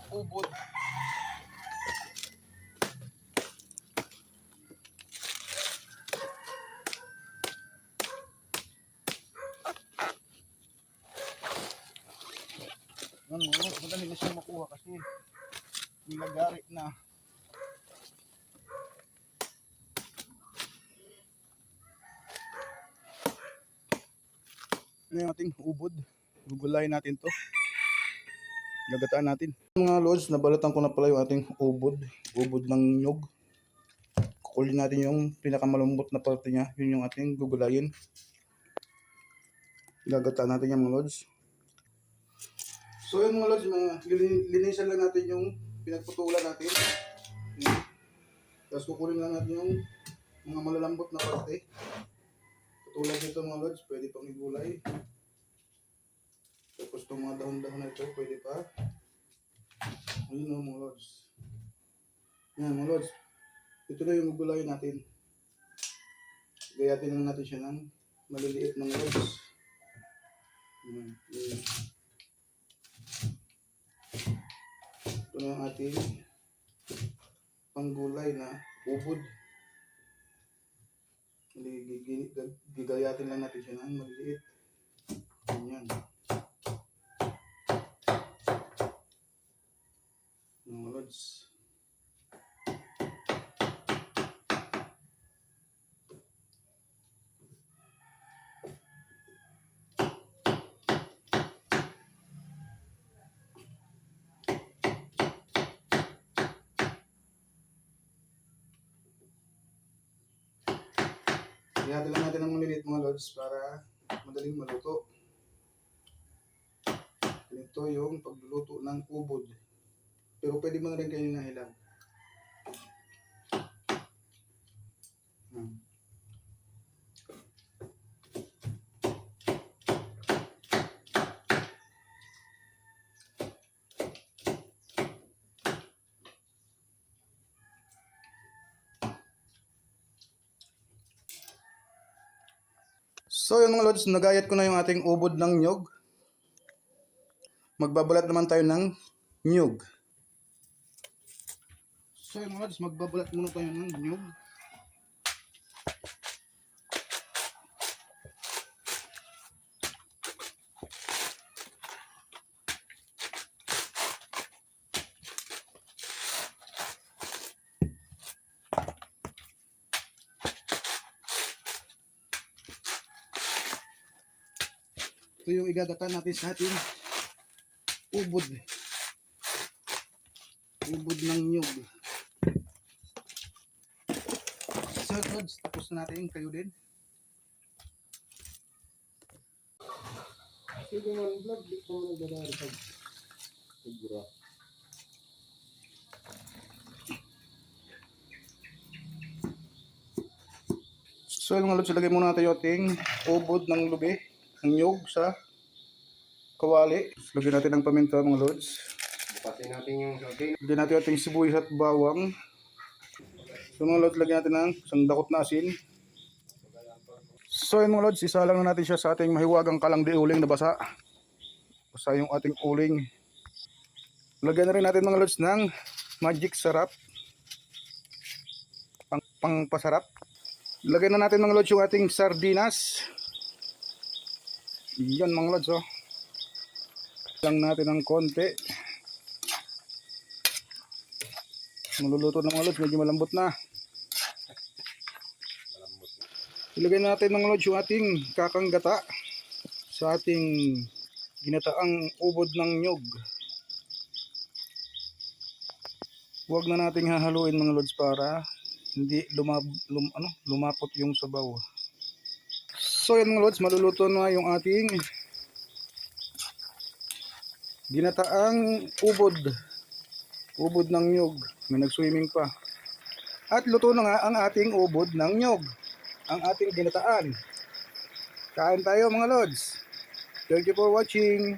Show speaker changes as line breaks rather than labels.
ubod. Yan mga lods, madali na siya makuha kasi nilagari na. Ano yung ating ubod? Gugulayin natin to. Gagataan natin. Mga lods, nabalatan ko na pala yung ating ubod. Ubod ng nyog. Kukulin natin yung pinakamalambot na parte niya. Yun yung ating gugulayin. Gagataan natin yung mga lods. So yun mga lods, linisan lang natin yung pinagputulan natin. Tapos kukulin lang natin yung mga malalambot na parte. Tulad nito mga lods, pwede pang igulay. Tapos itong mga dahon-dahon na ito, pwede pa. Ayun o mga lods. Yan mga lods. Ito na yung gugulayin natin. Gayatin lang natin siya ng maliliit mga lods. Yan. Ito na yung ating panggulay na ubod. Gigayatin lang natin siya ng maliliit. Yan. Mga lods. Gayatin lang natin ng maliliit mga lods para madaling maluto. Ito yung pagluluto ng ubod. Pero pwede mo na rin kayo nahilang. So yun mga lods, nagayat ko na yung ating ubod ng nyog. Magbabalat naman tayo ng nyog. So yun mga lods, magbabalat muna tayo ng nyog. Ito yung igagatan natin sa ating ubod. Ubod ng nyog. So lods, tapos na natin kayo din.
Sige man vlog, di ko man nagdadari pag sigura.
So mga lods, ilagay muna natin yung ating ubod ng lubi, ng nyog sa kawali. Lagyan natin ng paminta mga lods.
Bukasin natin yung sabi.
Lagyan natin yung ating sibuyas at bawang. So mga lods, lagyan natin ng isang dakot na asin. So yun mga lods, isa lang na natin siya sa ating mahiwagang kalangdi uling na basa. Basa yung ating uling. Lagyan na rin natin mga lods ng magic sarap. Pangpasarap. Lagyan na natin mga lods yung ating sardinas. Yan mga lods oh. Lang natin ng konti. Maluluto na mga lods, medyo malambot na. Ilagay natin mga lods yung ating kakanggata sa ating ginataang ubod ng nyog. Huwag na nating hahaluin mga lods para hindi lumapot yung sabaw. So yan mga lods, maluluto na yung ating ginataang ubod ng nyog. May nag-swimming pa. At luto na nga ang ating ubod ng nyog, ang ating ginataan. Kain tayo mga lods. Thank you for watching.